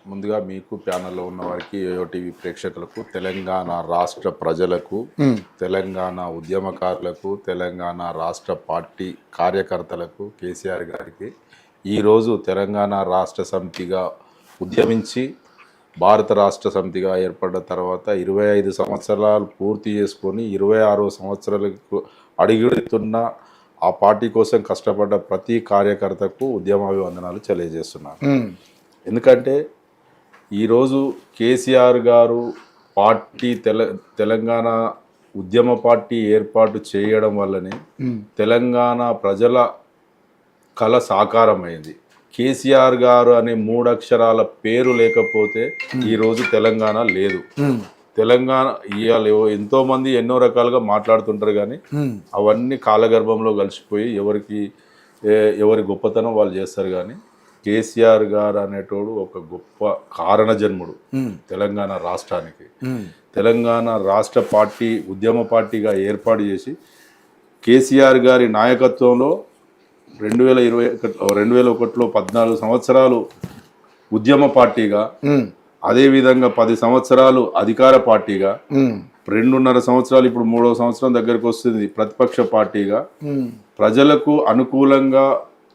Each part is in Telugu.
ముందుగా మీకు ప్యానెల్లో ఉన్న వారికి ఏయో టీవీ ప్రేక్షకులకు, తెలంగాణ రాష్ట్ర ప్రజలకు, తెలంగాణ ఉద్యమకారులకు, తెలంగాణ రాష్ట్ర పార్టీ కార్యకర్తలకు, కేసీఆర్ గారికి ఈరోజు తెలంగాణ రాష్ట్ర సమితిగా ఉద్యమించి భారత రాష్ట్ర సమితిగా ఏర్పడ్డ తర్వాత 25 సంవత్సరాలు పూర్తి చేసుకొని 26వ సంవత్సరాలకు అడుగుతున్న ఆ పార్టీ కోసం కష్టపడ్డ ప్రతి కార్యకర్తకు ఉద్యమాభివందనాలు తెలియజేస్తున్నాను. ఎందుకంటే ఈరోజు కేసీఆర్ గారు పార్టీ తెలంగాణ ఉద్యమ పార్టీ ఏర్పాటు చేయడం వల్లనే తెలంగాణ ప్రజల కళ సాకారమైంది. కేసీఆర్ గారు అనే 3 అక్షరాల పేరు లేకపోతే ఈరోజు తెలంగాణ లేదు. తెలంగాణ ఇవాళ ఎంతో మంది ఎన్నో రకాలుగా మాట్లాడుతుంటారు, కానీ అవన్నీ కాలగర్భంలో కలిసిపోయి ఎవరి గొప్పతనం వాళ్ళు చేస్తారు. కానీ కేసీఆర్ గారు అనేటోడు ఒక గొప్ప కారణ జన్ముడు తెలంగాణ రాష్ట్రానికి. తెలంగాణ రాష్ట్ర పార్టీ ఉద్యమ పార్టీగా ఏర్పాటు చేసి కేసీఆర్ గారి నాయకత్వంలో 2001లో 14 సంవత్సరాలు ఉద్యమ పార్టీగా, అదేవిధంగా 10 సంవత్సరాలు అధికార పార్టీగా, 2.5 సంవత్సరాలు ఇప్పుడు 3వ సంవత్సరం దగ్గరకు వస్తుంది ప్రతిపక్ష పార్టీగా, ప్రజలకు అనుకూలంగా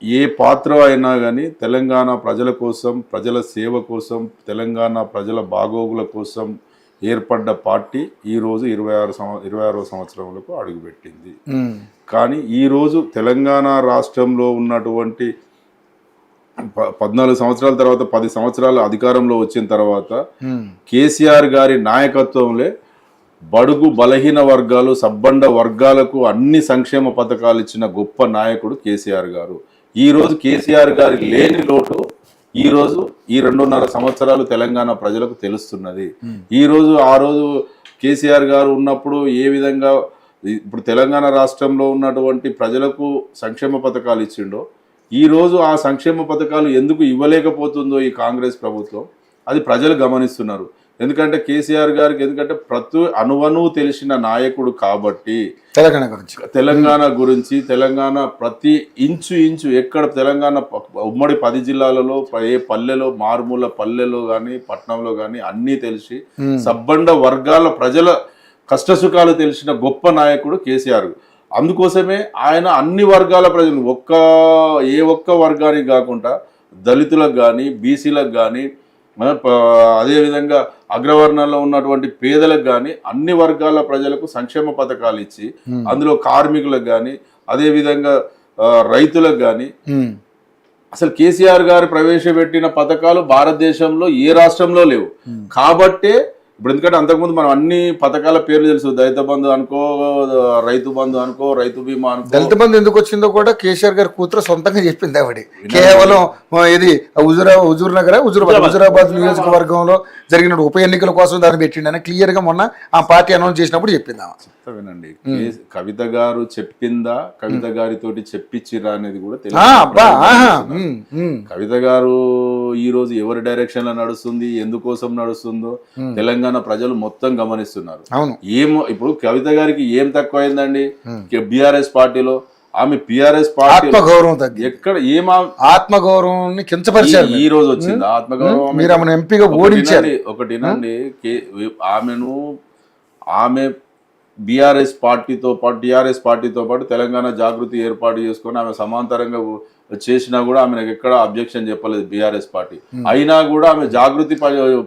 ఏ పాత్ర అయినా కానీ తెలంగాణ ప్రజల కోసం, ప్రజల సేవ కోసం, తెలంగాణ ప్రజల బాగోగుల కోసం ఏర్పడ్డ పార్టీ ఈరోజు 26వ సంవత్సరంలో అడుగుపెట్టింది. కానీ ఈరోజు తెలంగాణ రాష్ట్రంలో ఉన్నటువంటి 14 సంవత్సరాల తర్వాత 10 సంవత్సరాలు అధికారంలో వచ్చిన తర్వాత కేసీఆర్ గారి నాయకత్వంలో బడుగు బలహీన వర్గాలు, సబ్బండ వర్గాలకు అన్ని సంక్షేమ పథకాలు ఇచ్చిన గొప్ప నాయకుడు కేసీఆర్ గారు. ఈరోజు కేసీఆర్ గారి లేని లోటు ఈరోజు ఈ 2.5 సంవత్సరాలు తెలంగాణ ప్రజలకు తెలుస్తున్నది. ఆ రోజు కేసీఆర్ గారు ఉన్నప్పుడు ఏ విధంగా ఇప్పుడు తెలంగాణ రాష్ట్రంలో ఉన్నటువంటి ప్రజలకు సంక్షేమ పథకాలు ఇచ్చిండో, ఈరోజు ఆ సంక్షేమ పథకాలు ఎందుకు ఇవ్వలేకపోతుందో ఈ కాంగ్రెస్ ప్రభుత్వం, అది ప్రజలు గమనిస్తున్నారు. ఎందుకంటే కేసీఆర్ గారికి ప్రతి అణువణు తెలిసిన నాయకుడు కాబట్టి తెలంగాణ గురించి తెలంగాణ ప్రతి ఇంచు ఎక్కడ తెలంగాణ ఉమ్మడి 10 జిల్లాలలో ఏ పల్లెలో, మారుమూల పల్లెలో కానీ పట్టణంలో కానీ అన్నీ తెలిసి సబ్బండ వర్గాల ప్రజల కష్టసుఖాలు తెలిసిన గొప్ప నాయకుడు కేసీఆర్. అందుకోసమే ఆయన అన్ని వర్గాల ప్రజలు ఏ ఒక్క వర్గానికి కాకుండా దళితులకు కానీ, బీసీలకు కానీ, అదేవిధంగా అగ్రవర్ణంలో ఉన్నటువంటి పేదలకు కానీ అన్ని వర్గాల ప్రజలకు సంక్షేమ పథకాలు ఇచ్చి, అందులో కార్మికులకు కానీ, అదేవిధంగా రైతులకు కానీ అసలు కేసీఆర్ గారు ప్రవేశపెట్టిన పథకాలు భారతదేశంలో ఏ రాష్ట్రంలో లేవు. కాబట్టే ఇప్పుడు ఎందుకంటే అంతకుముందు మనం అన్ని పథకాల పేర్లు తెలుసు, దళిత బంధు అనుకో, రైతు బంధు అనుకో, రైతు బీమా అనుకో. దళిత బంధు ఎందుకు వచ్చిందో కూడా కేసీఆర్ గారి కూతురు సొంతంగా చెప్పింది. ఆవిడ కేవలం ఇది హుజూరాబాద్ నియోజకవర్గంలో జరిగిన ఉప ఎన్నికల కోసం దాన్ని పెట్టిండని క్లియర్ గా మొన్న ఆ పార్టీ అనౌన్స్ చేసినప్పుడు చెప్పింది. వినండి, కవిత గారు చెప్పిందా, కవిత గారితోటి చెప్పించిరా అనేది కూడా తెలియదు. కవిత గారు ఈ రోజు ఎవరి డైరెక్షన్ లో నడుస్తుంది, ఎందుకోసం నడుస్తుందో తెలంగాణ ప్రజలు మొత్తం గమనిస్తున్నారు. ఇప్పుడు కవిత గారికి ఏం తక్కువ అయిందండి బీఆర్ఎస్ పార్టీలో? ఆమె బీఆర్ఎస్ పార్టీ ఎక్కడ ఆత్మగౌరవం కించపరిచారు. ఈ రోజు వచ్చింది ఆత్మగౌరవం, ఎంపీగా ఓడించారు. ఒకటినండి, ఆమె బీఆర్ఎస్ పార్టీతో పాటు తెలంగాణ జాగృతి ఏర్పాటు చేసుకొని ఆమె సమాంతరంగా చేసినా కూడా ఆమె ఎక్కడ అబ్జెక్షన్ చెప్పలేదు బీఆర్ఎస్ పార్టీ. అయినా కూడా ఆమె జాగృతి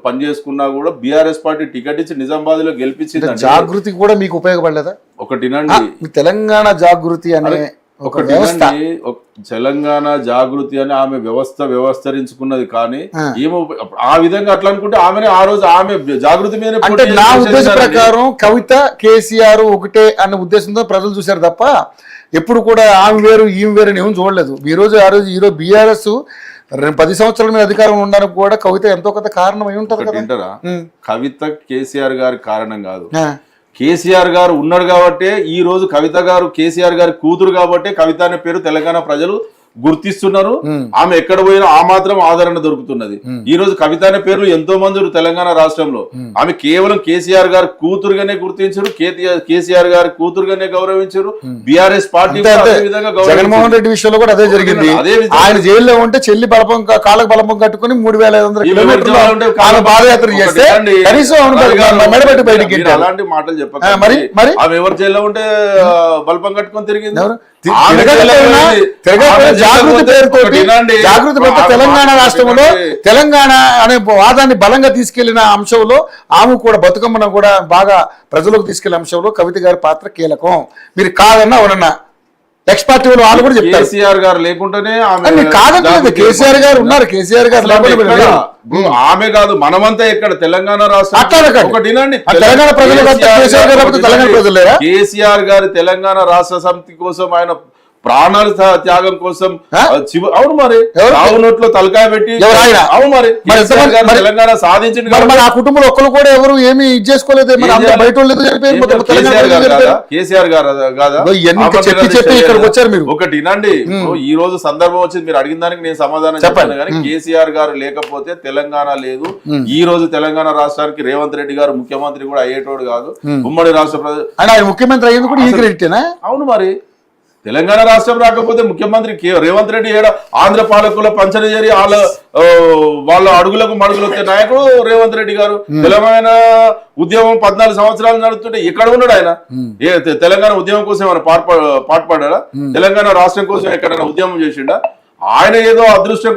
పనిచేసుకున్నా కూడా బీఆర్ఎస్ పార్టీ టికెట్ ఇచ్చి నిజామాబాద్ లో గెలిపించింది. జాగృతి కూడా మీకు ఉపయోగపడలేదా? ఒకటినండి, తెలంగాణ జాగృతి అనే తెలంగాణ జాగృతి అని ఆమె వ్యవస్థరించుకున్నది. కానీ ఏమో ఆ విధంగా అట్లా అనుకుంటే ఆ రోజు ఆమె జాగృతి మీద నా ఉద్దేశం ప్రకారం కవిత కేసీఆర్ ఒకటే అన్న ఉద్దేశంతో ప్రజలు చూశారు తప్ప ఎప్పుడు కూడా ఆమె వేరు ఈమె వేరు ఏం చూడలేదు. ఈరోజు బీఆర్ఎస్ 10 సంవత్సరాల మీద అధికారంలో ఉండడానికి కూడా కవిత ఎంతో కొంత కారణం అయి ఉంటది కదా. కవిత కేసీఆర్ గారి కారణం కాదు, కేసీఆర్ గారు ఉన్నాడు కాబట్టి ఈ రోజు కవిత గారు కేసీఆర్ గారి కూతురు కాబట్టి కవిత అనే పేరు తెలంగాణ ప్రజలు గుర్తిస్తున్నారు. ఆమె ఎక్కడ పోయినా ఆ మాత్రం ఆదరణ దొరుకుతున్నది. ఈ రోజు కవిత అనే పేర్లు ఎంతో మంది తెలంగాణ రాష్ట్రంలో. ఆమె కేవలం కేసీఆర్ గారి కూతురుగానే గుర్తించారు, కేసీఆర్ గారి కూతురుగానే గౌరవించారు. బీఆర్ఎస్ పార్టీ జగన్మోహన్ రెడ్డి విషయంలో కూడా అదే జరిగింది. ఆయన జైల్లో ఉంటే చెల్లి బలపం కాళ్ళకు బలపం కట్టుకుని 3,500 కిలోమీటర్లు పాదయాత్ర చేస్తే మెడబెట్టి బయటికి అలాంటి మాటలు చెప్పారు. మరి ఆమె ఎవరు జైల్లో ఉంటే బల్పం కట్టుకొని తిరిగింది. జాగృతి పేరుతో తెలంగాణ రాష్ట్రంలో తెలంగాణ అనే వాదాన్ని బలంగా తీసుకెళ్లిన అంశంలో ఆమె కూడా బతుకమ్మను కూడా బాగా ప్రజలకు తీసుకెళ్లే అంశంలో కవిత గారి పాత్ర కీలకం. మీరు కాదన్నా అవునన్నా ఎక్స్ పార్టీ వాళ్ళు కూడా చెప్తారు. కేసీఆర్ గారు లేకుంటేనే కాదండి, కేసీఆర్ గారు ఉన్నారు. కేసీఆర్ గారు ఆమె కాదు, మనమంతా ఎక్కడ తెలంగాణ రాష్ట్రం తెలంగాణ ప్రజలు కేసీఆర్ గారు తెలంగాణ రాష్ట్ర సమితి కోసం ఆయన ప్రాణాలు త్యాగం కోసం అవును మరి నోట్లో తలకాయ పెట్టి అవును మరి తెలంగాణ సాధించింది. ఆ కుటుంబంలో ఒక్కరు కూడా ఎవరు ఏమి ఇది చేసుకోలేదు. కేసీఆర్ గారు కాదా ఇక్కడికి వచ్చారు మీరు. ఒకటి వినండి, ఈ రోజు సందర్భం వచ్చింది, మీరు అడిగిన దానికి నేను సమాధానం చెప్పాను. కానీ కేసీఆర్ గారు లేకపోతే తెలంగాణ లేదు. ఈ రోజు తెలంగాణ రాష్ట్రానికి రేవంత్ రెడ్డి గారు ముఖ్యమంత్రి కూడా అయ్యేటోడు కాదు. ఉమ్మడి రాష్ట్ర ప్రజలు ముఖ్యమంత్రి అయ్యేది కూడా ఈ క్రెడిటేనా? అవును మరి తెలంగాణ రాష్ట్రం రాకపోతే ముఖ్యమంత్రి రేవంత్ రెడ్డి ఏడా ఆంధ్ర పాలకుల పంచన చేరి వాళ్ళ అడుగులకు మడుగులు వచ్చే నాయకుడు రేవంత్ రెడ్డి గారు. తెలంగాణ ఉద్యమం 14 సంవత్సరాలు నడుస్తుంటే ఎక్కడ ఉన్నాడు ఆయన? తెలంగాణ ఉద్యమం కోసం ఏమైనా పాటుపడ్డా? తెలంగాణ రాష్ట్రం కోసం ఎక్కడైనా ఉద్యమం చేసిండా? ఆయన ఏదో అదృష్టం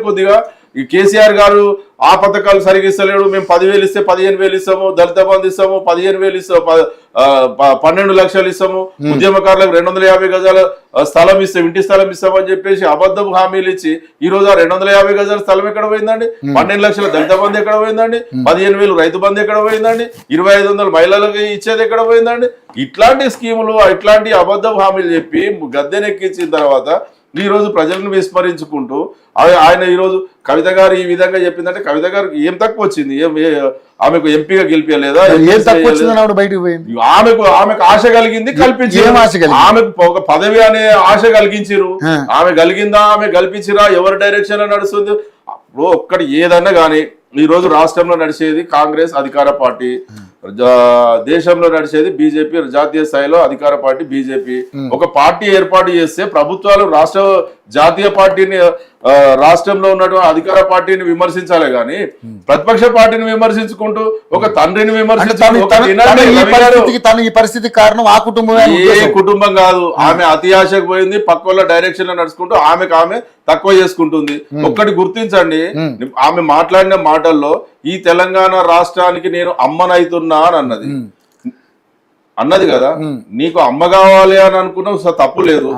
కొద్దిగా ఈ కేసీఆర్ గారు ఆ పథకాలు సరిగ్గా ఇస్తలేడు, మేము 10,000 ఇస్తే 15,000 ఇస్తాము, దళిత బంధు ఇస్తాము 15,000 ఇస్తాము, 12 లక్షలు ఇస్తాము, ఉద్యమకారులకు 250 గజాల స్థలం ఇస్తాం, ఇంటి స్థలం ఇస్తాం అని చెప్పేసి అబద్ధపు హామీలు ఇచ్చి ఈ రోజు ఆ 250 గజాల స్థలం ఎక్కడ పోయిందండి? 12 లక్షల దళిత బంధు ఎక్కడ పోయిందండి? 15,000 రైతు బంధు ఎక్కడ పోయిందండి? 2,500 మహిళలకు ఇచ్చేది ఎక్కడ పోయిందండి? ఇట్లాంటి స్కీములు, ఇట్లాంటి అబద్ధపు హామీలు చెప్పి గద్దెనెక్కించిన తర్వాత ఈ రోజు ప్రజలను విస్మరించుకుంటూ ఆయన ఈ రోజు కవిత గారు ఈ విధంగా చెప్పిందంటే కవిత గారు ఏం తక్కువ వచ్చింది? ఆమెకు ఎంపీగా గెలిపలేదా? ఆమెకు ఆశ కలిగింది, కల్పించారు. ఆమెకు ఒక పదవి అనే ఆశ కలిగించారు. ఆమె కలిగిందా, ఆమె కల్పించిరా, ఎవరి డైరెక్షన్ లో నడుస్తుంది? ఇప్పుడు ఒక్కటి ఏదన్నా గానీ ఈ రోజు రాష్ట్రంలో నడిచేది కాంగ్రెస్ అధికార పార్టీ, దేశంలో నడిచేది బీజేపీ, జాతీయ స్థాయిలో అధికార పార్టీ బీజేపీ. ఒక పార్టీ ఏర్పాటు చేస్తే ప్రభుత్వాలు జాతీయ పార్టీని, రాష్ట్రంలో ఉన్నటువంటి అధికార పార్టీని విమర్శించాలి గాని ప్రతిపక్ష పార్టీని విమర్శించుకుంటూ ఒక తండ్రిని ఈ పరిస్థితి కారణం ఆ కుటుంబం. ఏ కుటుంబం కాదు, ఆమె అతి ఆశకు పోయింది, పక్క డైరెక్షన్ లో నడుచుకుంటూ ఆమె తక్కువ చేసుకుంటుంది. ఒక్కటి గుర్తించండి, ఆమె మాట్లాడిన మాటల్లో ఈ తెలంగాణ రాష్ట్రానికి నేను అమ్మనైతున్నా అని అన్నది కదా. నీకు అమ్మ కావాలి అని అనుకున్నావు, తప్పు లేదు.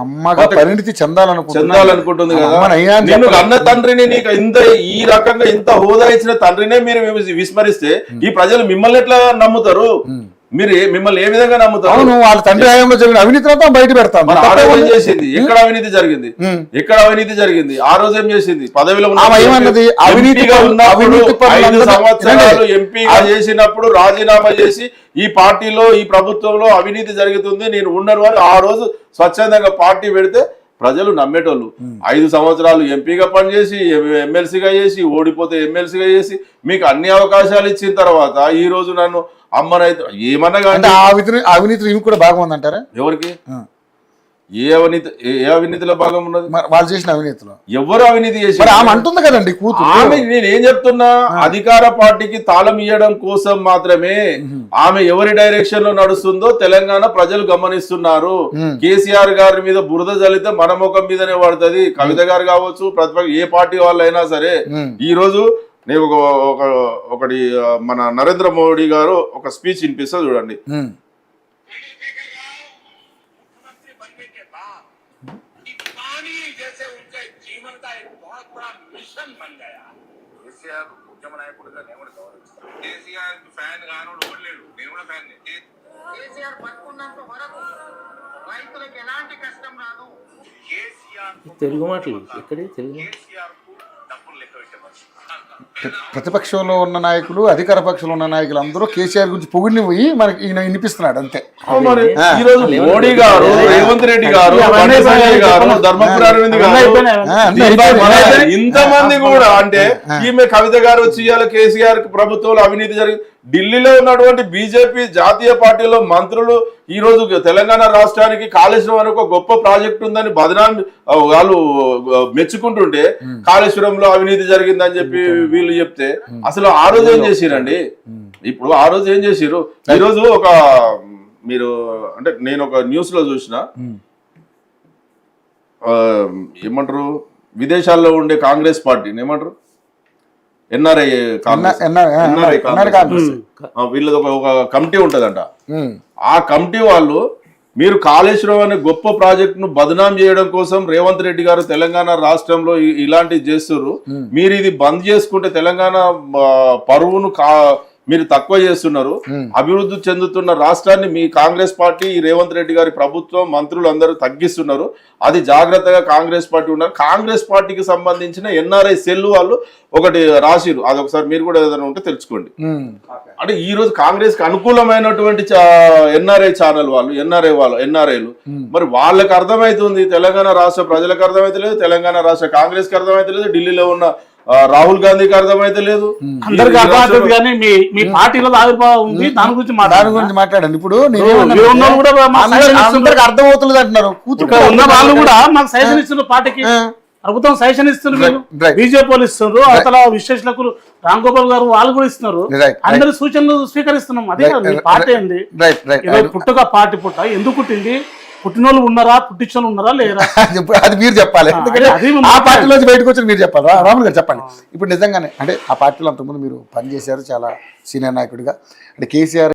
పరిణితి చెందాలనుకుంటుంది కదా. నేను అన్న తండ్రిని నీకు ఈ రకంగా ఇంత హోదా ఇచ్చిన తండ్రినే మీరు విస్మరిస్తే ఈ ప్రజలు మిమ్మల్ని ఎట్లా నమ్ముతారు? మిమ్మల్ని ఏ విధంగా నమ్ముతారు? వాళ్ళ తండ్రి హయాంలో జరిగిన అవినీతి బయట పెడతాం. ఏం చేసింది? ఎక్కడ అవినీతి జరిగింది? ఎక్కడ అవినీతి జరిగింది? ఆ రోజు ఏం చేసింది? పదవిలో ఏమన్నది? అవినీతిగా ఉన్నప్పుడు 5 సంవత్సరాలు ఎంపీగా చేసినప్పుడు రాజీనామా చేసి ఈ పార్టీలో, ఈ ప్రభుత్వంలో అవినీతి జరుగుతుంది, నేను ఉండను అని ఆ రోజు స్వచ్ఛందంగా పార్టీ పెడితే ప్రజలు నమ్మేటోళ్ళు. 5 సంవత్సరాలు ఎంపీగా పనిచేసి, ఎమ్మెల్సీగా చేసి, ఓడిపోతే ఎమ్మెల్సీగా చేసి, మీకు అన్ని అవకాశాలు ఇచ్చిన తర్వాత ఈ రోజు నన్ను అమ్మనైతే ఏమన్నా కానీ అవినీతి కూడా భాగం ఉందంటారా? ఎవరికి? ఏ అవినీతిలో భాగం ఉన్నది? వాళ్ళు చేసిన అవినీతిలో ఎవరు అవినీతి చేసి ఆమె అంటుంది కదండి కూతురు. ఆమె నేనేం చెప్తున్నా, అధికార పార్టీకి తాళం ఇవ్వడం కోసం మాత్రమే ఆమె ఎవరి డైరెక్షన్ లో నడుస్తుందో తెలంగాణ ప్రజలు గమనిస్తున్నారు. కేసీఆర్ గారి మీద బురద జల్లితే మన ముఖం మీదనే పడుతుంది. కవిత గారు కావచ్చు, ప్రతిపక్ష ఏ పార్టీ వాళ్ళు అయినా సరే. ఈ రోజు నేను ఒకటి మన నరేంద్ర మోడీ గారు ఒక స్పీచ్ వినిపిస్తా చూడండి. తెలుగు మాటలు ఎక్కడి తెలుగు ప్రతిపక్షంలో ఉన్న నాయకులు అధికార పక్షంలో ఉన్న నాయకులు అందరూ కేసీఆర్ గురించి పొగిడిని పోయి మనకి ఈయన వినిపిస్తున్నాడు అంతే. మరి ఈ రోజు మోడీ గారు, రేవంత్ రెడ్డి గారు, బండి సంజయ్ గారు, ధర్మపురి అరవింద్ గారు, ఇంతమంది కూడా అంటే ఈమె కవిత గారు వచ్చి ఇవాళ కేసీఆర్ ప్రభుత్వంలో అవినీతి జరిగింది. ఢిల్లీలో ఉన్నటువంటి బీజేపీ జాతీయ పార్టీలో మంత్రులు ఈ రోజు తెలంగాణ రాష్ట్రానికి కాళేశ్వరం అనే ఒక గొప్ప ప్రాజెక్ట్ ఉందని బదనాం వాళ్ళు మెచ్చుకుంటుంటే కాళేశ్వరంలో అవినీతి జరిగిందని చెప్పి వీళ్ళు చెప్తే అసలు ఆ రోజు ఏం చేసిరండి? ఇప్పుడు ఆ రోజు ఏం చేసిరు? ఈ రోజు ఒక మీరు అంటే నేను ఒక న్యూస్ లో చూసిన ఏమంటారు, విదేశాల్లో ఉండే కాంగ్రెస్ పార్టీని ఏమంటారు, ఎన్ఆర్ఐ వీళ్ళది ఒక కమిటీ ఉంటదంట. ఆ కమిటీ వాళ్ళు మీరు కాళేశ్వరం అనే గొప్ప ప్రాజెక్ట్ ను బదనాం చేయడం కోసం రేవంత్ రెడ్డి గారు తెలంగాణ రాష్ట్రంలో ఇలాంటివి చేస్తున్నారు, మీరు ఇది బంద్ చేసుకుంటే తెలంగాణ పరువును మీరు తక్కువ చేస్తున్నారు, అభివృద్ధి చెందుతున్న రాష్ట్రాన్ని మీ కాంగ్రెస్ పార్టీ రేవంత్ రెడ్డి గారి ప్రభుత్వం మంత్రులు అందరూ తగ్గిస్తున్నారు, అది జాగ్రత్తగా కాంగ్రెస్ పార్టీ ఉన్నారు. కాంగ్రెస్ పార్టీకి సంబంధించిన ఎన్ఆర్ఐ సెల్ వాళ్ళు ఒకటి రాసిరు, అదొకసారి మీరు కూడా ఏదైనా ఉంటే తెలుసుకోండి. అంటే ఈ రోజు కాంగ్రెస్ కి అనుకూలమైనటువంటి ఎన్ఆర్ఐ ఛానల్ వాళ్ళు, ఎన్ఆర్ఐలు మరి వాళ్ళకి అర్థమైతుంది, తెలంగాణ రాష్ట్ర ప్రజలకు అర్థమైతలేదు, తెలంగాణ రాష్ట్ర కాంగ్రెస్ కి అర్థమైతలేదు, ఢిల్లీలో ఉన్న రాహుల్ గాంధీకి అర్థమైతే లేదు, అందరికి అర్థమవుతుంది. కానీ మీ పార్టీలో ఆవిర్భావం ఉంది, దాని గురించి మాట్లాడండి. ఇప్పుడు అర్థమవుతుంది అంటున్నారు, ఉన్న వాళ్ళు కూడా మాకు సజెషన్ ఇస్తున్నారు, పార్టీకి ప్రభుత్వం సజెషన్ ఇస్తున్నారు, బీజేపీ వాళ్ళు ఇస్తున్నారు, అవతల విశ్లేషకులు రామ్ గోపాల్ గారు వాళ్ళు కూడా ఇస్తున్నారు, అందరి సూచనలు స్వీకరిస్తున్నాం. అదే పార్టీ అండి, పుట్టుక పార్టీ పుట్ట ఎందుకు పుట్టింది, పుట్టినోళ్ళు ఉన్నారా, పుట్టించోళ్ళు ఉన్నారా లేరా, అది మీరు చెప్పాలి. ఆ పార్టీలోంచి బయటకు వచ్చి మీరు చెప్పాలి. రాములు గారు చెప్పండి. ఇప్పుడు నిజంగానే అంటే ఆ పార్టీలో అంతకుముందు మీరు పనిచేశారు చాలా సీనియర్ నాయకుడిగా, అంటే కేసీఆర్